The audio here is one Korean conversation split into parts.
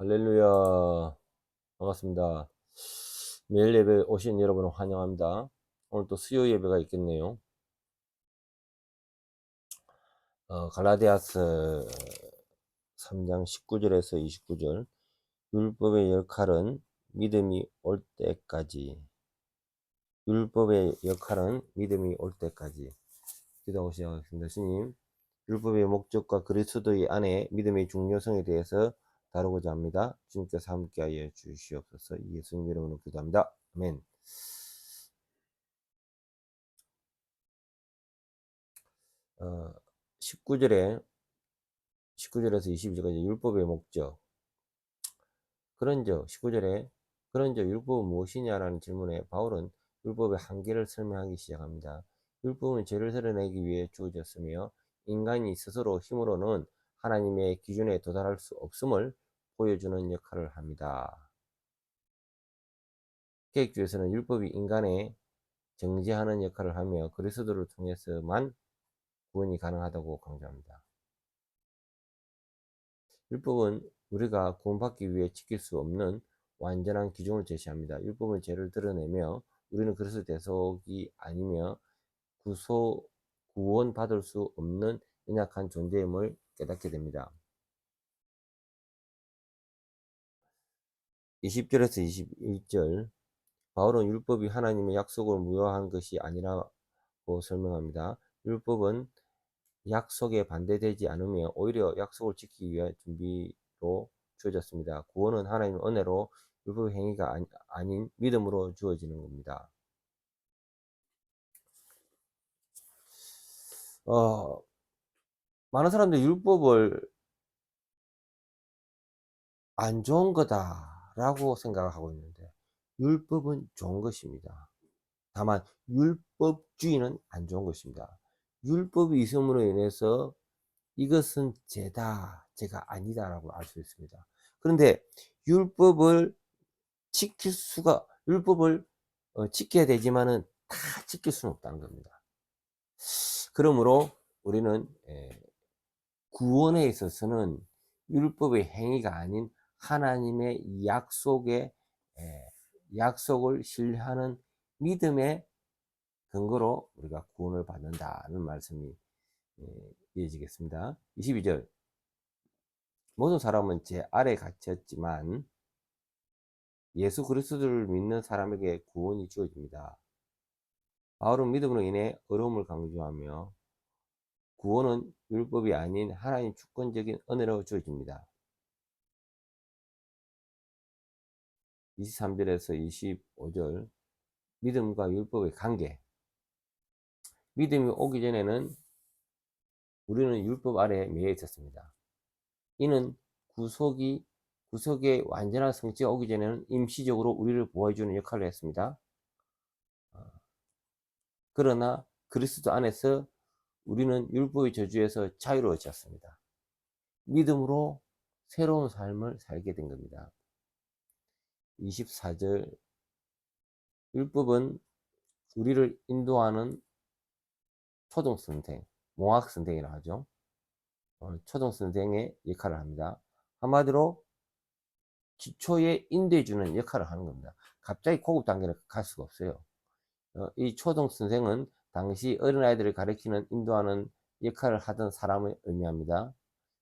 할렐루야. 반갑습니다. 매일 예배 오신 여러분을 환영합니다. 오늘 또 수요 예배가 있겠네요. 갈라디아서 3장 19절에서 29절. 율법의 역할은 믿음이 올 때까지. 율법의 역할은 믿음이 올 때까지. 기도하고 시작하겠습니다. 주님, 율법의 목적과 그리스도의 안에 믿음의 중요성에 대해서 다루고자 합니다. 주님께서 함께하여 주시옵소서. 예수님 이름으로 기도합니다. 아멘. 19절에 19절에서 22절까지 율법의 목적. 그런즉 19절에 그런즉 율법은 무엇이냐라는 질문에 바울은 율법의 한계를 설명하기 시작합니다. 율법은 죄를 드러내기 위해 주어졌으며 인간이 스스로 힘으로는 하나님의 기준에 도달할 수 없음을 보여주는 역할을 합니다. 계획주에서는 율법이 인간의 정죄하는 역할을 하며 그리스도를 통해서만 구원이 가능하다고 강조합니다. 율법은 우리가 구원받기 위해 지킬 수 없는 완전한 기준을 제시합니다. 율법은 죄를 드러내며 우리는 그리스도 대속이 아니며 구원받을 수 없는 연약한 존재임을 깨닫게 됩니다. 20절에서 21절, 바울은 율법이 하나님의 약속을 무효한 것이 아니라고 설명합니다. 율법은 약속에 반대되지 않으며 오히려 약속을 지키기 위한 준비로 주어졌습니다. 구원은 하나님의 은혜로 율법 행위가 아닌 믿음으로 주어지는 겁니다. 많은 사람들이 율법을 안 좋은 거다라고 생각하고 있는데 율법은 좋은 것입니다. 다만 율법주의는 안 좋은 것입니다. 율법이 있음으로 인해서 이것은 죄가 아니다라고 알 수 있습니다. 그런데 율법을 율법을 지켜야 되지만은 다 지킬 수는 없다는 겁니다. 그러므로 우리는 구원에 있어서는 율법의 행위가 아닌 하나님의 약속을 신뢰하는 믿음의 근거로 우리가 구원을 받는다는 말씀이 이어지겠습니다. 22절, 모든 사람은 죄 아래 갇혔지만 예수 그리스도를 믿는 사람에게 구원이 주어집니다. 바울은 믿음으로 인해 어려움을 강조하며 구원은 율법이 아닌 하나님 주권적인 은혜로 주어집니다. 23절에서 25절, 믿음과 율법의 관계. 믿음이 오기 전에는 우리는 율법 아래에 매여 있었습니다. 이는 구속의 완전한 성취가 오기 전에는 임시적으로 우리를 보호해주는 역할을 했습니다. 그러나 그리스도 안에서 우리는 율법의 저주에서 자유로워졌습니다. 믿음으로 새로운 삶을 살게 된 겁니다. 24절, 율법은 우리를 인도하는 초등선생, 몽학선생이라고 하죠. 초등선생의 역할을 합니다. 한마디로 기초에 인도해주는 역할을 하는 겁니다. 갑자기 고급 단계를 갈 수가 없어요. 이 초등선생은 당시 어린아이들을 가르치는 인도하는 역할을 하던 사람을 의미합니다.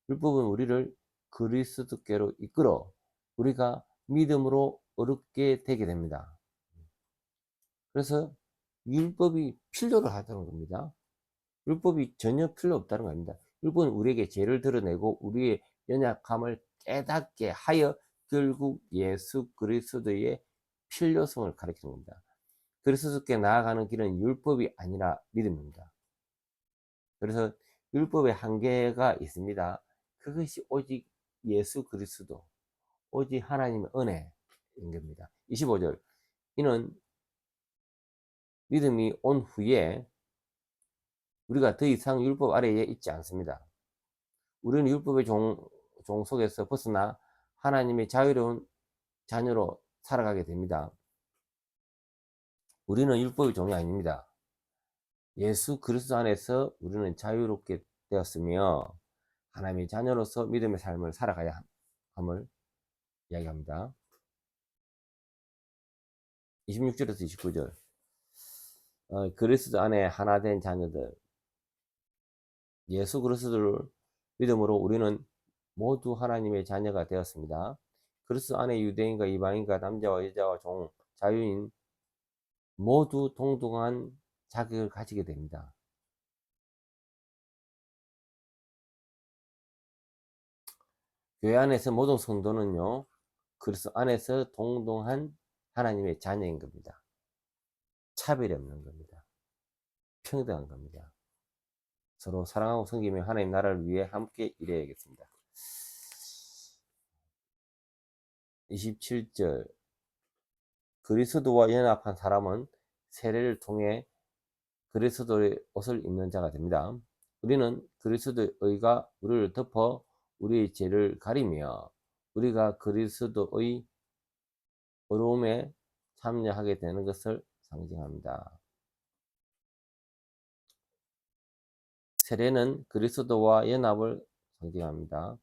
율법은 우리를 그리스도께로 이끌어 우리가 믿음으로 어렵게 되게 됩니다. 그래서 율법이 필요로 하다는 겁니다. 율법이 전혀 필요 없다는 겁니다. 율법은 우리에게 죄를 드러내고 우리의 연약함을 깨닫게 하여 결국 예수 그리스도의 필요성을 가리키는 겁니다. 그리스도께 나아가는 길은 율법이 아니라 믿음입니다. 그래서 율법의 한계가 있습니다. 그것이 오직 예수 그리스도, 오직 하나님의 은혜인 겁니다. 25절, 이는 믿음이 온 후에 우리가 더 이상 율법 아래에 있지 않습니다. 우리는 율법의 종 속에서 벗어나 하나님의 자유로운 자녀로 살아가게 됩니다. 우리는 율법의 종이 아닙니다. 예수 그리스도 안에서 우리는 자유롭게 되었으며 하나님의 자녀로서 믿음의 삶을 살아가야 함을 이야기합니다. 26절에서 29절. 그리스도 안에 하나 된 자녀들, 예수 그리스도를 믿음으로 우리는 모두 하나님의 자녀가 되었습니다. 그리스도 안에 유대인과 이방인과 남자와 여자와 종, 자유인 모두 동등한 자격을 가지게 됩니다. 교회 안에서 모든 성도는요, 그리스도 안에서 동등한 하나님의 자녀인 겁니다. 차별이 없는 겁니다. 평등한 겁니다. 서로 사랑하고 섬기며 하나님 나라를 위해 함께 일해야겠습니다. 27절. 그리스도와 연합한 사람은 세례를 통해 그리스도의 옷을 입는 자가 됩니다. 우리는 그리스도의 의가 우리를 덮어 우리의 죄를 가리며 우리가 그리스도의 의로움에 참여하게 되는 것을 상징합니다. 세례는 그리스도와 연합을 상징합니다.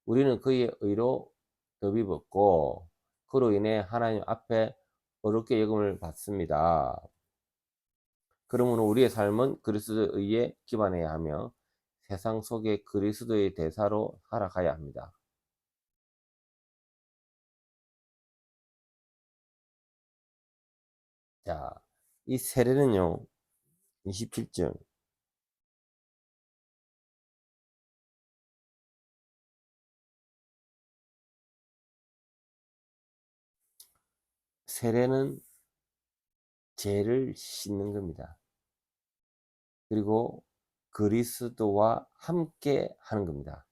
우리는 그의 의로 덧입었고 그로 인해 하나님 앞에 어렵게 여김을 받습니다. 그러므로 우리의 삶은 그리스도의 의에 기반해야 하며 세상 속에 그리스도의 대사로 살아가야 합니다. 자, 이 세례는요, 27절. 세례는 죄를 씻는 겁니다. 그리고 그리스도와 함께 하는 겁니다.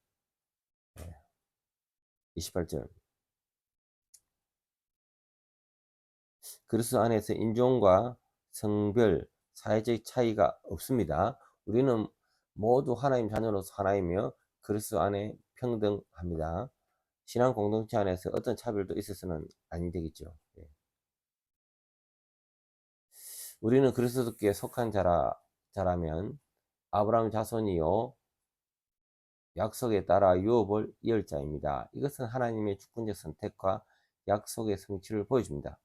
28절. 그리스도 안에서 인종과 성별, 사회적 차이가 없습니다. 우리는 모두 하나님 자녀로서 하나이며 그리스도 안에 평등합니다. 신앙 공동체 안에서 어떤 차별도 있어서는 아니 되겠죠. 우리는 그리스도께 속한 자라면 아브라함 자손이요 약속에 따라 유업을 이을 자입니다. 이것은 하나님의 주권적 선택과 약속의 성취를 보여줍니다.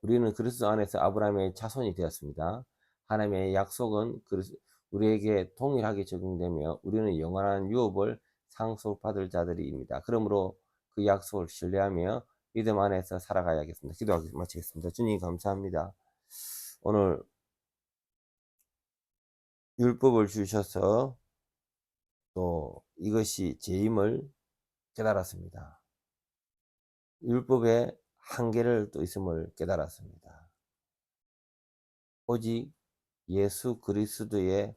우리는 그리스도 안에서 아브라함의 자손이 되었습니다. 하나님의 약속은 우리에게 동일하게 적용되며 우리는 영원한 유업을 상속받을 자들입니다. 그러므로 그 약속을 신뢰하며 믿음 안에서 살아가야겠습니다. 기도하기 마치겠습니다. 주님 감사합니다. 오늘 율법을 주셔서 또 이것이 죄임을 깨달았습니다. 율법의 한계를 또 있음을 깨달았습니다. 오직 예수 그리스도의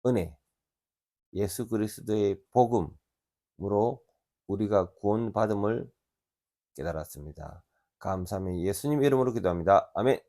은혜, 예수 그리스도의 복음으로 우리가 구원받음을 깨달았습니다. 감사합니다. 예수님 이름으로 기도합니다. 아멘.